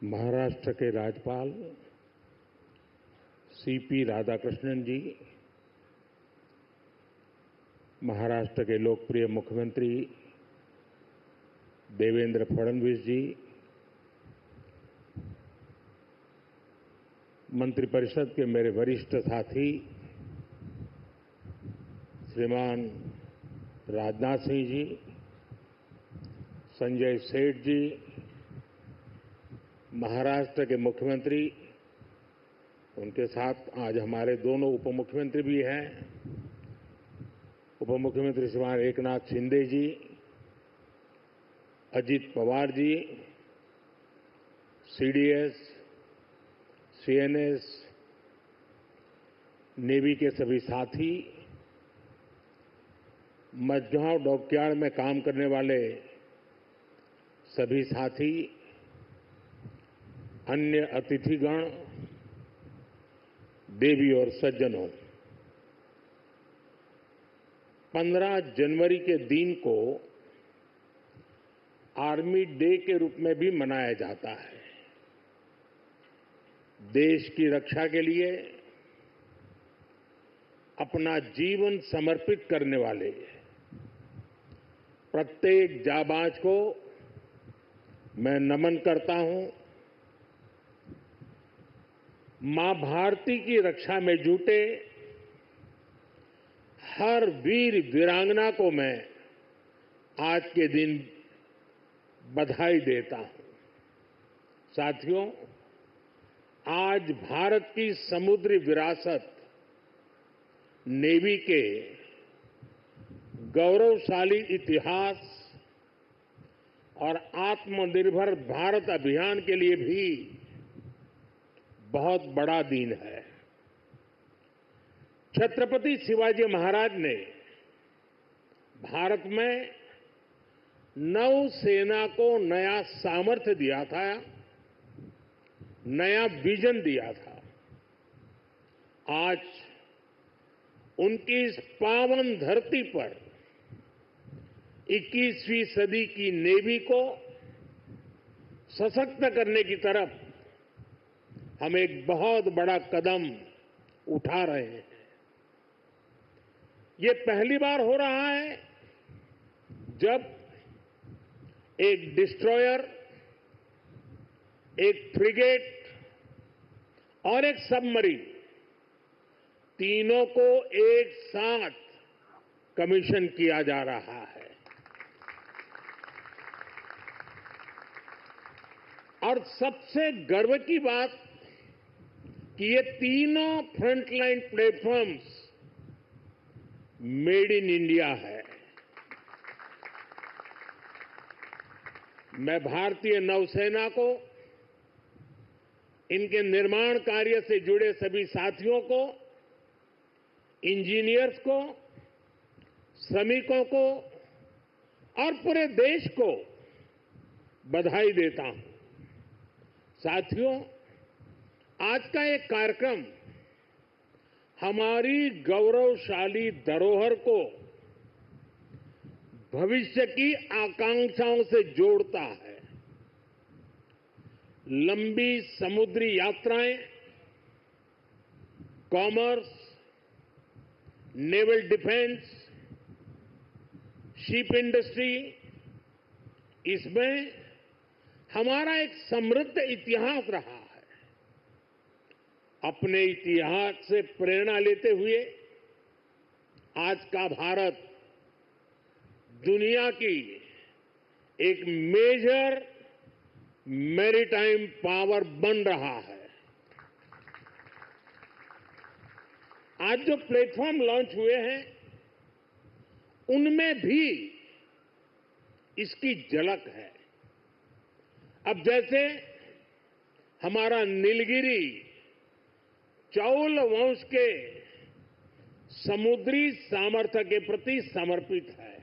महाराष्ट्र के राज्यपाल सीपी राधाकृष्णन जी, महाराष्ट्र के लोकप्रिय मुख्यमंत्री देवेंद्र फडणवीस जी, मंत्रिपरिषद के मेरे वरिष्ठ साथी श्रीमान राजनाथ सिंह जी, संजय सेठ जी, महाराष्ट्र के मुख्यमंत्री, उनके साथ आज हमारे दोनों उप मुख्यमंत्री भी हैं, उप मुख्यमंत्री श्रीमान एकनाथ शिंदे जी, Ajit Pawar ji, CDS, CNS, navy के सभी साथी, मझगांव डॉकयार्ड में काम करने वाले सभी साथी, अन्य अतिथिगण, देवी और सज्जनों, 15 जनवरी के दिन को आर्मी डे के रूप में भी मनाया जाता है। देश की रक्षा के लिए अपना जीवन समर्पित करने वाले प्रत्येक जाबाज को मैं नमन करता हूं। मां भारती की रक्षा में जुटे हर वीर वीरांगना को मैं आज के दिन बधाई देता हूं। साथियों, आज भारत की समुद्री विरासत नेवी के गौरवशाली इतिहास और आत्मनिर्भर भारत अभियान के लिए भी बहुत बड़ा दिन है। छत्रपति शिवाजी महाराज ने भारत में नौसेना को नया सामर्थ्य दिया था, नया विजन दिया था। आज उनकी इस पावन धरती पर 21वीं सदी की नेवी को सशक्त करने की तरफ हम एक बहुत बड़ा कदम उठा रहे हैं। ये पहली बार हो रहा है जब एक डिस्ट्रॉयर, एक फ्रिगेट और एक सबमरीन, तीनों को एक साथ कमीशन किया जा रहा है। और सबसे गर्व की बात कि ये तीनों frontline platforms made in India है। मैं भारतीय नौसेना को, इनके निर्माण कार्य से जुड़े सभी साथियों को, इंजीनियर्स को, श्रमिकों को और पूरे देश को बधाई देता हूं। साथियों, आज का एक कार्यक्रम हमारी गौरवशाली धरोहर को भविष्य की आकांक्षाओं से जोड़ता है। लंबी समुद्री यात्राएं, commerce, naval defence, ship industry, इसमें हमारा एक समृद्ध इतिहास रहा है। अपने इतिहास से प्रेरणा लेते हुए आज का भारत दुनिया की एक मेजर मैरीटाइम पावर बन रहा है। आज जो प्लेटफॉर्म लॉन्च हुए हैं, उनमें भी इसकी झलक है। अब जैसे हमारा नीलगिरी चौल वंश के समुद्री सामर्थ्य के प्रति समर्पित है।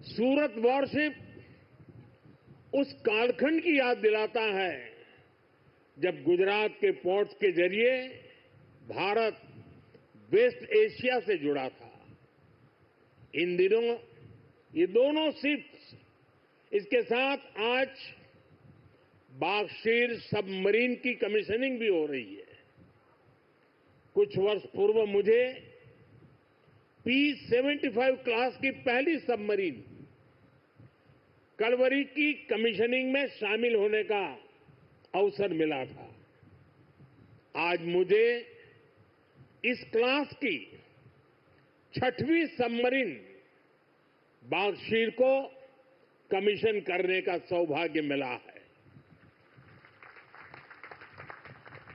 सूरत वॉरशिप उस कालखंड की याद दिलाता है जब गुजरात के पोर्ट्स के जरिए भारत वेस्ट एशिया से जुड़ा था। इन दिनों ये दोनों शिप्स, इसके साथ आज बागशीर सबमरीन की कमीशनिंग भी हो रही है। कुछ वर्ष पूर्व मुझे P-75 क्लास की पहली सबमरीन कलवरी की कमीशनिंग में शामिल होने का अवसर मिला था। आज मुझे इस क्लास की 6वीं सबमरीन बागशीर को कमीशन करने का सौभाग्य मिला है।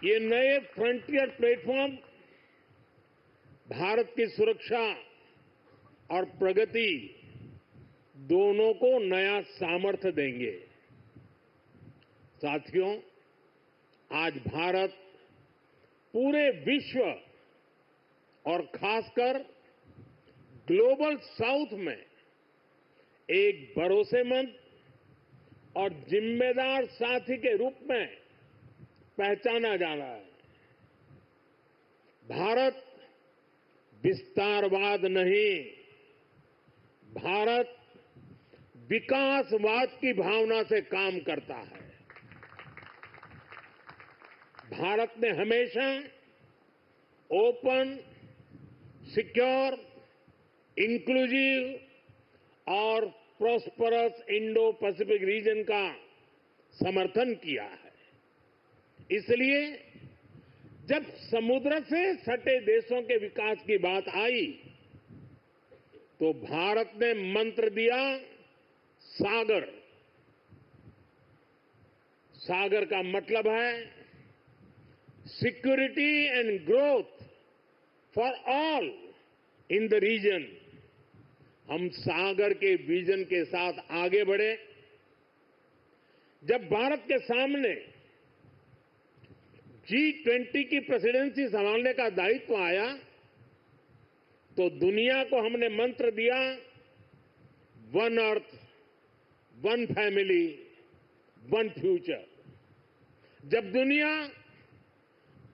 ये नए फ्रंटियर प्लेटफॉर्म भारत की सुरक्षा और प्रगति दोनों को नया सामर्थ्य देंगे। साथियों, आज भारत पूरे विश्व और खासकर ग्लोबल साउथ में एक भरोसेमंद और जिम्मेदार साथी के रूप में पहचाना जा रहा है। भारत विस्तारवाद नहीं, भारत विकासवाद की भावना से काम करता है। भारत ने हमेशा ओपन, सिक्योर, इंक्लूसिव और प्रॉस्परस इंडो पैसिफिक रीजन का समर्थन किया है। इसलिए जब समुद्र से सटे देशों के विकास की बात आई तो भारत ने मंत्र दिया सागर। सागर का मतलब है security and growth for all in the region. हम सागर के विजन के साथ आगे बढ़े। जब भारत के सामने G20 की प्रेसिडेंसी संभालने का दायित्व आया तो दुनिया को हमने मंत्र दिया one earth, one family, one future. जब दुनिया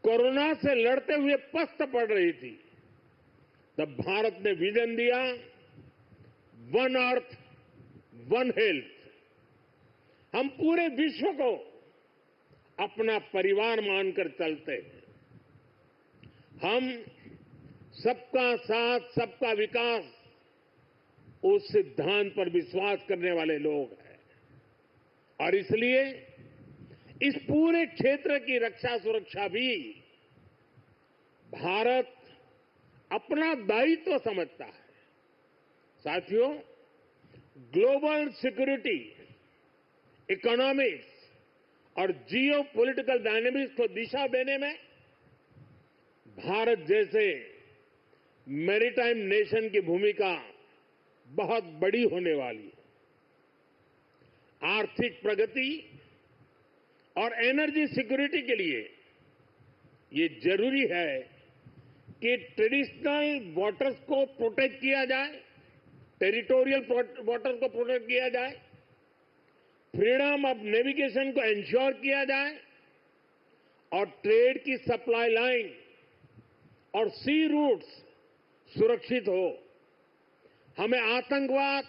कोरोना से लड़ते हुए पस्त पड़ रही थी तब भारत ने विजन दिया वन अर्थ, वन हेल्थ। हम पूरे विश्व को अपना परिवार मानकर चलते हैं। हम सबका साथ, सबका विकास उस सिद्धांत पर विश्वास करने वाले लोग हैं और इसलिए इस पूरे क्षेत्र की रक्षा सुरक्षा भी भारत अपना दायित्व समझता है। साथियों, ग्लोबल सिक्योरिटी, इकोनॉमिक्स और जियो पॉलिटिकल डायनेमिक्स को दिशा देने में भारत जैसे मैरीटाइम नेशन की भूमिका बहुत बड़ी होने वाली है। आर्थिक प्रगति और एनर्जी सिक्योरिटी के लिए ये जरूरी है कि ट्रेडिशनल वाटर्स को प्रोटेक्ट किया जाए, टेरिटोरियल वाटर को प्रोटेक्ट किया जाए, फ्रीडम ऑफ नेविगेशन को इंश्योर किया जाए और ट्रेड की सप्लाई लाइन और सी रूट्स सुरक्षित हो। हमें आतंकवाद,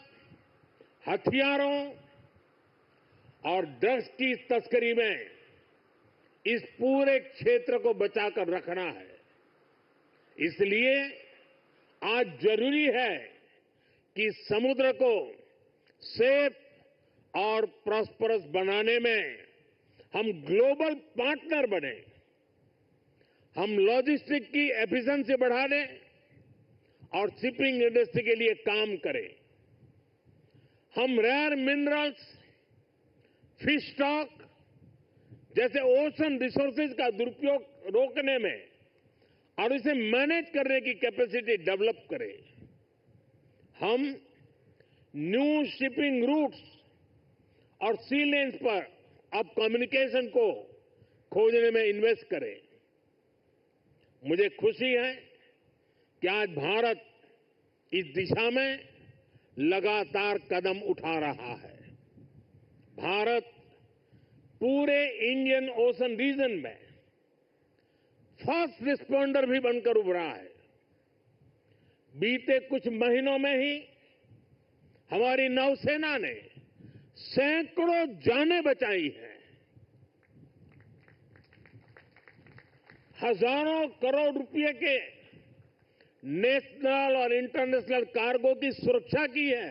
हथियारों और ड्रग्स की तस्करी में इस पूरे क्षेत्र को बचाकर रखना है। इसलिए आज जरूरी है कि समुद्र को सेफ और प्रॉस्परस बनाने में हम ग्लोबल पार्टनर बने। हम लॉजिस्टिक की एफिशिएंसी बढ़ाने और शिपिंग इंडस्ट्री के लिए काम करें। हम रेयर मिनरल्स, फिश स्टॉक जैसे ओशन रिसोर्सेज का दुरुपयोग रोकने में और इसे मैनेज करने की कैपेसिटी डेवलप करें। हम न्यू शिपिंग रूट्स और सी लेन्स पर अब कम्युनिकेशन को खोजने में इन्वेस्ट करें। मुझे खुशी है कि आज भारत इस दिशा में लगातार कदम उठा रहा है। भारत पूरे इंडियन ओशन रीजन में फर्स्ट रिस्पॉन्डर भी बनकर उभरा है। बीते कुछ महीनों में ही हमारी नौसेना ने सैकड़ों जानें बचाई हैं। हजारों करोड़ रुपए के नेशनल और इंटरनेशनल कार्गो की सुरक्षा की है।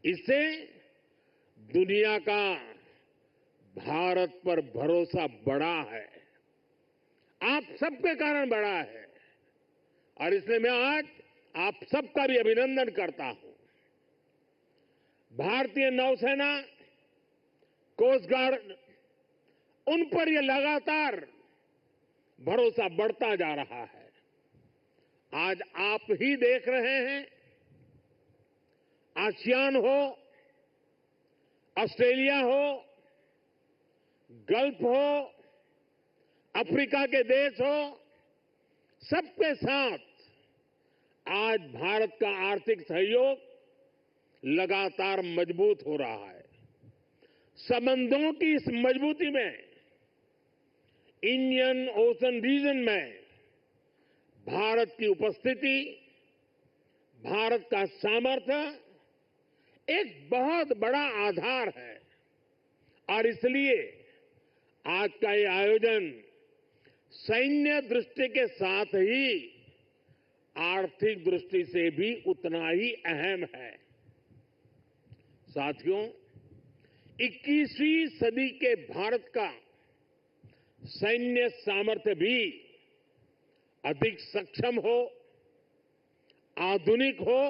इससे दुनिया का भारत पर भरोसा बढ़ा है, आप सबके कारण बढ़ा है, और इसलिए मैं आज आप सबका भी अभिनंदन करता हूं। भारतीय नौसेना, कोस्ट गार्ड, उन पर यह लगातार भरोसा बढ़ता जा रहा है। आज आप ही देख रहे हैं, आसियान हो, ऑस्ट्रेलिया हो, गल्फ हो, अफ्रीका के देश हो, सबके साथ आज भारत का आर्थिक सहयोग लगातार मजबूत हो रहा है। संबंधों की इस मजबूती में इंडियन ओशन रीजन में भारत की उपस्थिति, भारत का सामर्थ्य एक बहुत बड़ा आधार है, और इसलिए आज का ये आयोजन सैन्य दृष्टि के साथ ही आर्थिक दृष्टि से भी उतना ही अहम है। साथियों, 21वीं सदी के भारत का सैन्य सामर्थ्य भी अधिक सक्षम हो, आधुनिक हो,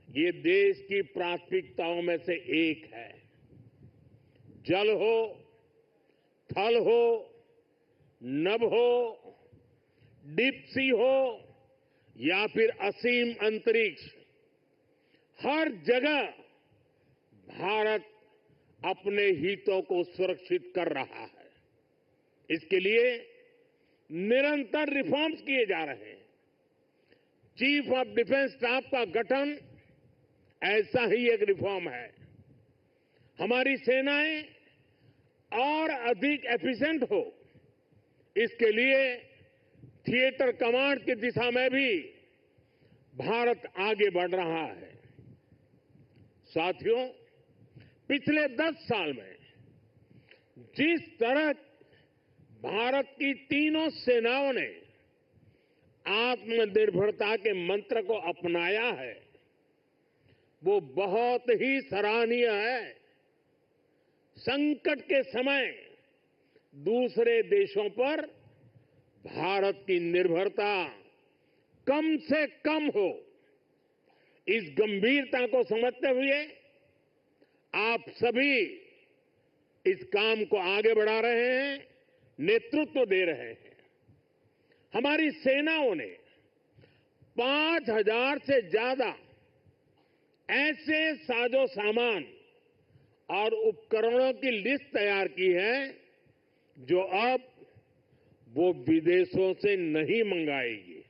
ये देश की प्राथमिकताओं में से एक है। जल हो, थल हो, नभ हो, डीप सी हो या फिर असीम अंतरिक्ष, हर जगह भारत अपने हितों को सुरक्षित कर रहा है। इसके लिए निरंतर रिफॉर्म्स किए जा रहे हैं। चीफ ऑफ डिफेंस स्टाफ का गठन ऐसा ही एक रिफॉर्म है। हमारी सेनाएं और अधिक एफिशिएंट हो, इसके लिए थिएटर कमांड की दिशा में भी भारत आगे बढ़ रहा है। साथियों, पिछले 10 साल में जिस तरह भारत की तीनों सेनाओं ने आत्मनिर्भरता के मंत्र को अपनाया है, वो बहुत ही सराहनीय है। संकट के समय दूसरे देशों पर भारत की निर्भरता कम से कम हो, इस गंभीरता को समझते हुए आप सभी इस काम को आगे बढ़ा रहे हैं, नेतृत्व दे रहे हैं। हमारी सेनाओं ने 5,000 से ज्यादा ऐसे साजो सामान और उपकरणों की लिस्ट तैयार की है जो अब वो विदेशों से नहीं मंगाएगी।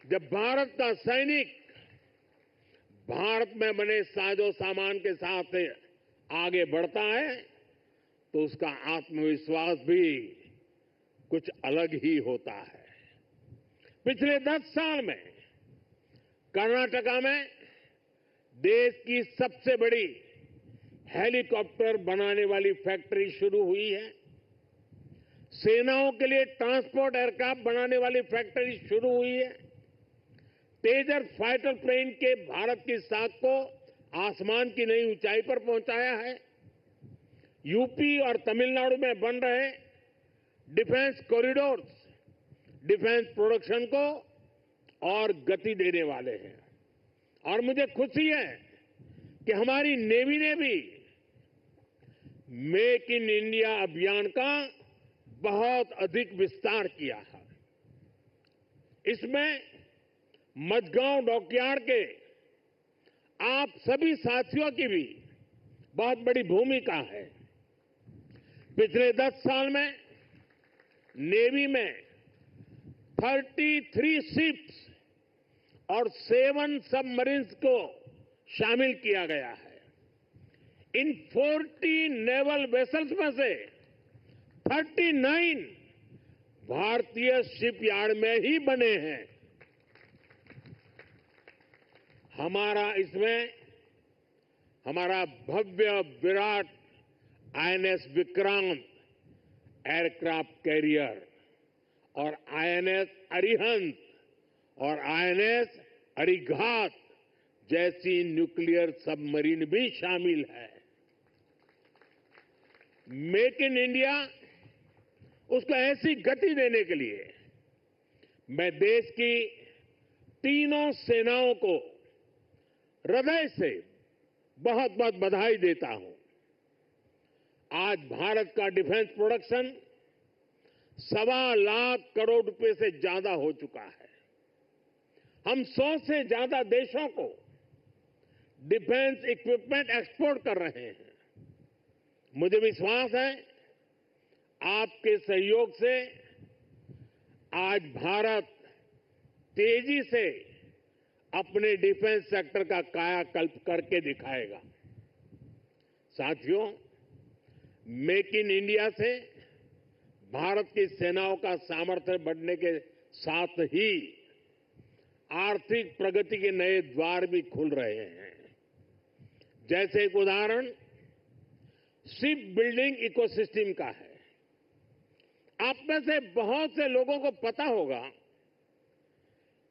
जब भारत का सैनिक भारत में बने साजो सामान के साथ आगे बढ़ता है तो उसका आत्मविश्वास भी कुछ अलग ही होता है। पिछले 10 साल में कर्नाटका में देश की सबसे बड़ी हेलीकॉप्टर बनाने वाली फैक्ट्री शुरू हुई है। सेनाओं के लिए ट्रांसपोर्ट एयरक्राफ्ट बनाने वाली फैक्ट्री शुरू हुई है। तेजस फाइटर प्लेन के भारत की साख को आसमान की नई ऊंचाई पर पहुंचाया है। यूपी और तमिलनाडु में बन रहे डिफेंस कॉरिडोर्स डिफेंस प्रोडक्शन को और गति देने वाले हैं। और मुझे खुशी है कि हमारी नेवी ने भी मेक इन इंडिया अभियान का बहुत अधिक विस्तार किया है। इसमें मझगांव डॉकयार्ड के आप सभी साथियों की भी बहुत बड़ी भूमिका है। पिछले 10 साल में नेवी में 33 शिप्स और 7 सबमरीन्स को शामिल किया गया है। इन 40 नेवल वेसल्स में से 39 भारतीय शिपयार्ड में ही बने हैं। हमारा भव्य विराट आईएनएस विक्रांत एयरक्राफ्ट कैरियर और आईएनएस अरिहंत और आईएनएस अरिघात जैसी न्यूक्लियर सबमरीन भी शामिल है। मेक इन इंडिया उसको ऐसी गति देने के लिए मैं देश की तीनों सेनाओं को हृदय से बहुत बहुत बधाई देता हूं। आज भारत का डिफेंस प्रोडक्शन 1.25 लाख करोड़ रुपए से ज्यादा हो चुका है। हम 100 से ज्यादा देशों को डिफेंस इक्विपमेंट एक्सपोर्ट कर रहे हैं। मुझे विश्वास है आपके सहयोग से आज भारत तेजी से अपने डिफेंस सेक्टर का कायाकल्प करके दिखाएगा। साथियों, मेक इन इंडिया से भारत की सेनाओं का सामर्थ्य बढ़ने के साथ ही आर्थिक प्रगति के नए द्वार भी खुल रहे हैं। जैसे एक उदाहरण शिप बिल्डिंग इकोसिस्टम का है। आप में से बहुत से लोगों को पता होगा,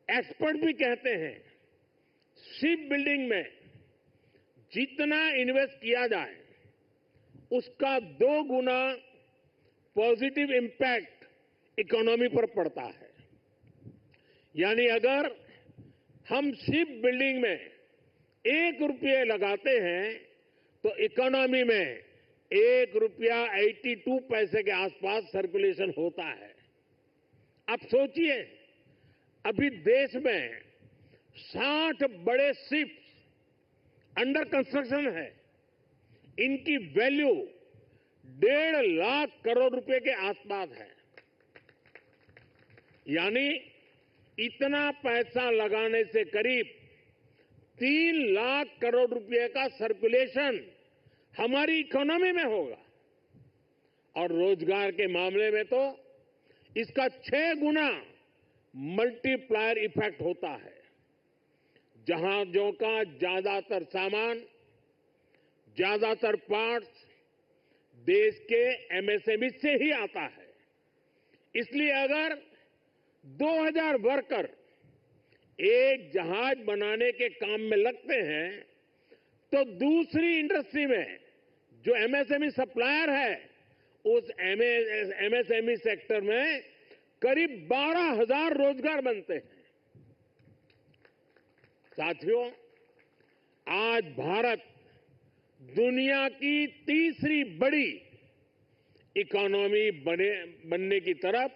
एक्सपर्ट भी कहते हैं शिप बिल्डिंग में जितना इन्वेस्ट किया जाए उसका 2 गुना पॉजिटिव इंपैक्ट इकोनॉमी पर पड़ता है। यानी अगर हम शिप बिल्डिंग में 1 रुपये लगाते हैं तो इकोनॉमी में 1 रुपया 82 पैसे के आसपास सर्कुलेशन होता है। अब सोचिए, अभी देश में 60 बड़े शिप्स अंडर कंस्ट्रक्शन है। इनकी वैल्यू 1.5 लाख करोड़ रुपए के आसपास है। यानी इतना पैसा लगाने से करीब 3 लाख करोड़ रुपए का सर्कुलेशन हमारी इकोनॉमी में होगा। और रोजगार के मामले में तो इसका 6 गुना मल्टीप्लायर इफेक्ट होता है। जहाजों का ज्यादातर सामान, ज्यादातर पार्ट्स देश के एमएसएमई से ही आता है। इसलिए अगर 2000 वर्कर एक जहाज बनाने के काम में लगते हैं तो दूसरी इंडस्ट्री में जो एमएसएमई सप्लायर है उस एमएसएमई सेक्टर में करीब 12,000 रोजगार बनते हैं। साथियों, आज भारत दुनिया की तीसरी बड़ी इकोनॉमी बनने की तरफ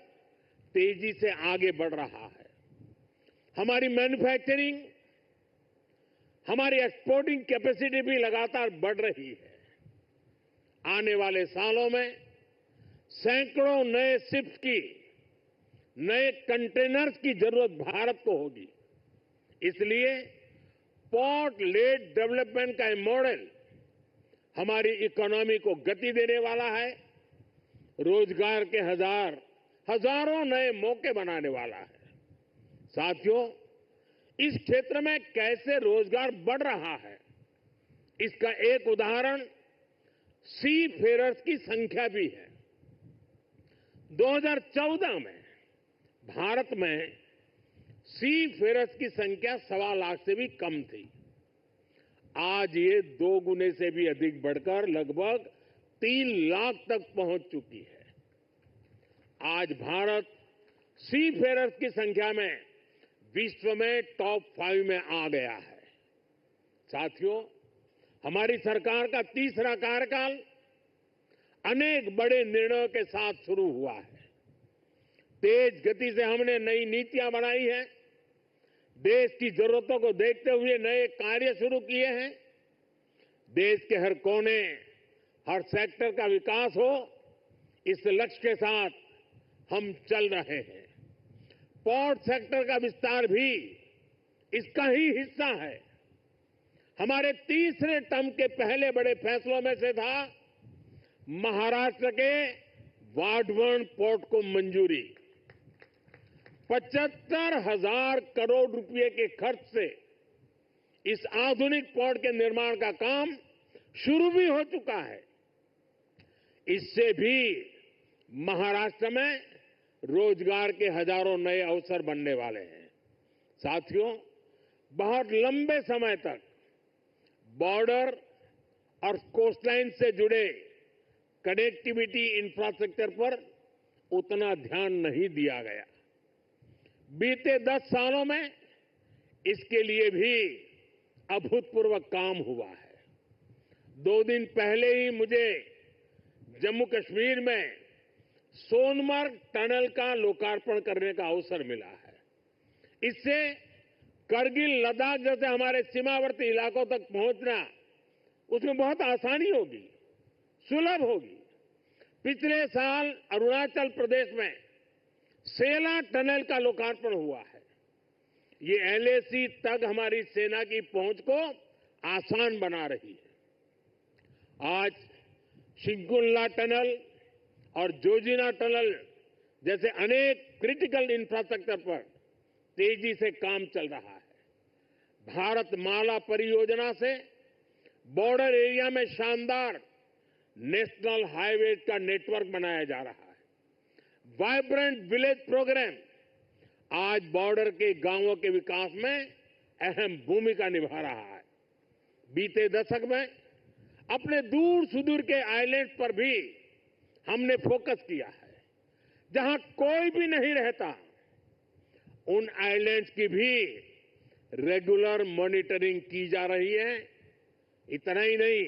तेजी से आगे बढ़ रहा है। हमारी मैन्युफैक्चरिंग, हमारी एक्सपोर्टिंग कैपेसिटी भी लगातार बढ़ रही है। आने वाले सालों में सैकड़ों नए शिप्स की, नए कंटेनर्स की जरूरत भारत को होगी। इसलिए पोर्ट लेड डेवलपमेंट का मॉडल हमारी इकोनॉमी को गति देने वाला है, रोजगार के हजारों नए मौके बनाने वाला है। साथियों, इस क्षेत्र में कैसे रोजगार बढ़ रहा है, इसका एक उदाहरण सी फेरर्स की संख्या भी है। 2014 में भारत में सी फेरर्स की संख्या 1.25 लाख से भी कम थी। आज ये 2 गुने से भी अधिक बढ़कर लगभग 3 लाख तक पहुंच चुकी है। आज भारत सी फेरर्स की संख्या में विश्व में टॉप 5 में आ गया है। साथियों, हमारी सरकार का तीसरा कार्यकाल अनेक बड़े निर्णयों के साथ शुरू हुआ है। तेज गति से हमने नई नीतियां बनाई हैं, देश की जरूरतों को देखते हुए नए कार्य शुरू किए हैं। देश के हर कोने, हर सेक्टर का विकास हो, इस लक्ष्य के साथ हम चल रहे हैं। पोर्ट सेक्टर का विस्तार भी इसका ही हिस्सा है। हमारे तीसरे टर्म के पहले बड़े फैसलों में से था महाराष्ट्र के वाढवण पोर्ट को मंजूरी। 75,000 करोड़ रुपए के खर्च से इस आधुनिक पोर्ट के निर्माण का काम शुरू भी हो चुका है। इससे भी महाराष्ट्र में रोजगार के हजारों नए अवसर बनने वाले हैं। साथियों, बहुत लंबे समय तक बॉर्डर और कोस्टलाइन से जुड़े कनेक्टिविटी इंफ्रास्ट्रक्चर पर उतना ध्यान नहीं दिया गया। बीते 10 सालों में इसके लिए भी अभूतपूर्व काम हुआ है। 2 दिन पहले ही मुझे जम्मू कश्मीर में सोनमर्ग टनल का लोकार्पण करने का अवसर मिला है। इससे करगिल, लद्दाख जैसे हमारे सीमावर्ती इलाकों तक पहुंचना, उसमें बहुत आसानी होगी, सुलभ होगी। पिछले साल अरुणाचल प्रदेश में सेला टनल का लोकार्पण हुआ है। ये एलएसी तक हमारी सेना की पहुंच को आसान बना रही है। आज शिंकुल्ला टनल और जोजिना टनल जैसे अनेक क्रिटिकल इंफ्रास्ट्रक्चर पर तेजी से काम चल रहा है। भारत माला परियोजना से बॉर्डर एरिया में शानदार नेशनल हाईवे का नेटवर्क बनाया जा रहा है। वाइब्रेंट विलेज प्रोग्राम आज बॉर्डर के गांवों के विकास में अहम भूमिका निभा रहा है। बीते दशक में अपने दूर सुदूर के आइलैंड पर भी हमने फोकस किया है। जहां कोई भी नहीं रहता, उन आइलैंड्स की भी रेगुलर मॉनिटरिंग की जा रही है। इतना ही नहीं,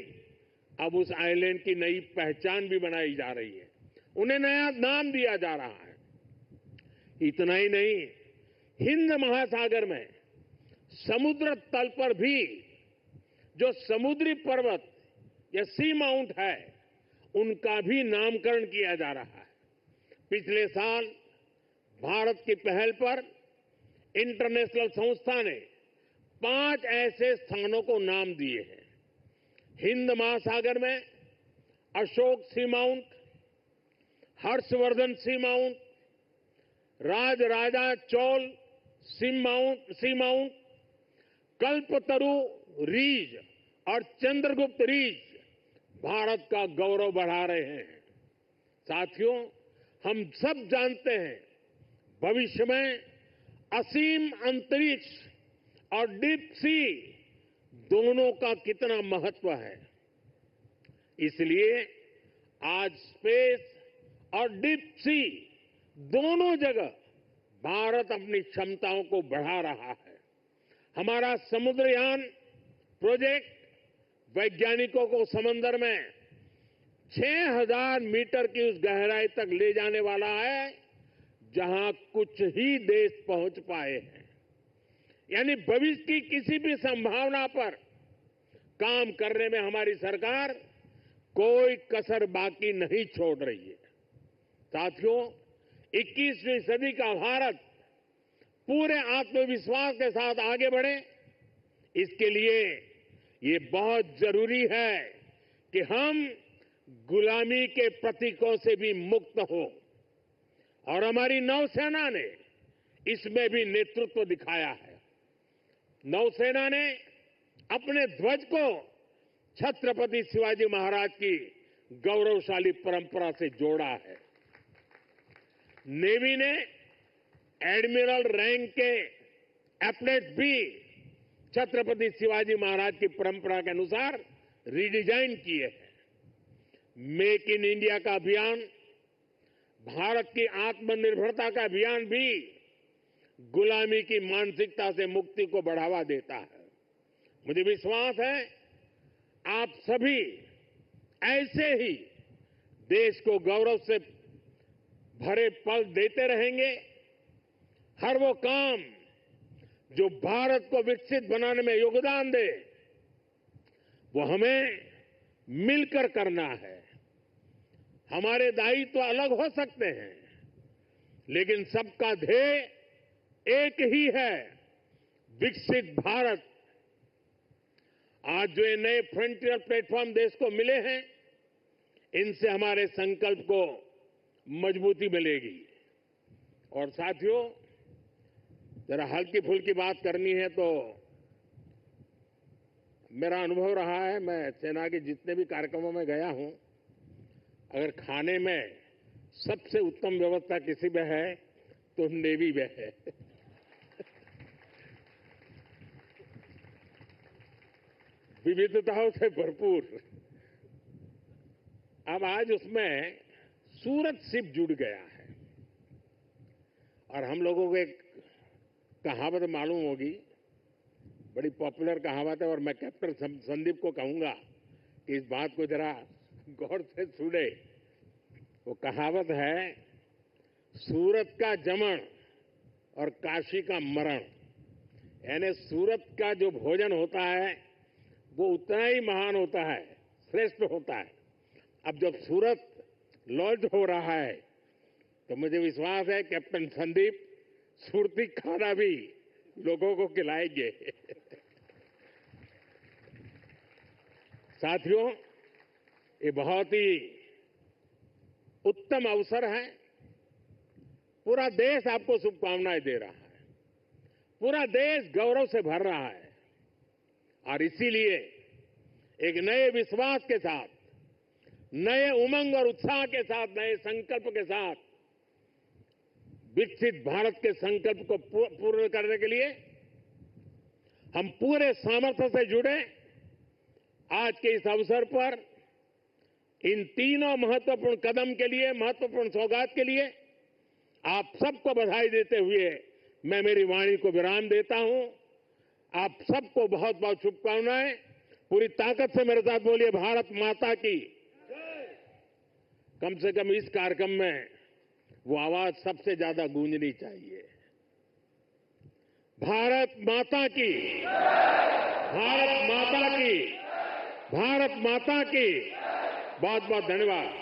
अब उस आइलैंड की नई पहचान भी बनाई जा रही है, उन्हें नया नाम दिया जा रहा है। इतना ही नहीं, हिंद महासागर में समुद्र तल पर भी जो समुद्री पर्वत या सी माउंट है, उनका भी नामकरण किया जा रहा है। पिछले साल भारत की पहल पर इंटरनेशनल संस्था ने 5 ऐसे स्थानों को नाम दिए हैं। हिंद महासागर में अशोक सी माउंट, हर्षवर्धन सी माउंट, राजराजा चोल सी माउंट, कल्पतरु रीज और चंद्रगुप्त रीज भारत का गौरव बढ़ा रहे हैं। साथियों, हम सब जानते हैं, भविष्य में असीम अंतरिक्ष और डीप सी दोनों का कितना महत्व है। इसलिए आज स्पेस और डीप सी दोनों जगह भारत अपनी क्षमताओं को बढ़ा रहा है। हमारा समुद्रयान प्रोजेक्ट वैज्ञानिकों को समंदर में 6000 मीटर की उस गहराई तक ले जाने वाला है जहां कुछ ही देश पहुंच पाए हैं। यानी भविष्य की किसी भी संभावना पर काम करने में हमारी सरकार कोई कसर बाकी नहीं छोड़ रही है। साथियों, 21वीं सदी का भारत पूरे आत्मविश्वास के साथ आगे बढ़े, इसके लिए ये बहुत जरूरी है कि हम गुलामी के प्रतीकों से भी मुक्त हो, और हमारी नौसेना ने इसमें भी नेतृत्व दिखाया है। नौसेना ने अपने ध्वज को छत्रपति शिवाजी महाराज की गौरवशाली परंपरा से जोड़ा है। नेवी ने एडमिरल रैंक के एपलेट्स भी छत्रपति शिवाजी महाराज की परंपरा के अनुसार रिडिजाइन किए हैं। मेक इन इंडिया का अभियान, भारत की आत्मनिर्भरता का अभियान भी गुलामी की मानसिकता से मुक्ति को बढ़ावा देता है। मुझे विश्वास है आप सभी ऐसे ही देश को गौरव से भरे पल देते रहेंगे। हर वो काम जो भारत को विकसित बनाने में योगदान दे, वो हमें मिलकर करना है। हमारे दायित्व अलग हो सकते हैं, लेकिन सबका ध्येय एक ही है, विकसित भारत। आज जो ये नए फ्रंटियर प्लेटफॉर्म देश को मिले हैं, इनसे हमारे संकल्प को मजबूती मिलेगी। और साथियों, जरा हल्की फुल्की बात करनी है तो मेरा अनुभव रहा है, मैं सेना के जितने भी कार्यक्रमों में गया हूं, अगर खाने में सबसे उत्तम व्यवस्था किसी में है तो नेवी में है। विविधताओं से भरपूर। अब आज उसमें सूरत शिप जुड़ गया है और हम लोगों को एक कहावत मालूम होगी, बड़ी पॉपुलर कहावत है, और मैं कैप्टन संदीप को कहूंगा कि इस बात को जरा गौर से सुने। वो कहावत है, सूरत का जमण और काशी का मरण। यानी सूरत का जो भोजन होता है वो उतना ही महान होता है, श्रेष्ठ होता है। अब जब सूरत लॉन्च हो रहा है तो मुझे विश्वास है कैप्टन संदीप सुरती खाना भी लोगों को खिलाएंगे। साथियों, ये बहुत ही उत्तम अवसर है। पूरा देश आपको शुभकामनाएं दे रहा है, पूरा देश गौरव से भर रहा है और इसीलिए एक नए विश्वास के साथ, नए उमंग और उत्साह के साथ, नए संकल्प के साथ विकसित भारत के संकल्प को पूर्ण करने के लिए हम पूरे सामर्थ्य से जुड़े। आज के इस अवसर पर इन तीनों महत्वपूर्ण कदम के लिए, महत्वपूर्ण सौगात के लिए आप सबको बधाई देते हुए मैं मेरी वाणी को विराम देता हूं। आप सबको बहुत बहुत शुभकामनाएं। पूरी ताकत से मेरे साथ बोलिए, भारत माता की। कम से कम इस कार्यक्रम में वो आवाज सबसे ज्यादा गूंजनी चाहिए। भारत माता की, भारत माता की, भारत माता की। बहुत बहुत धन्यवाद।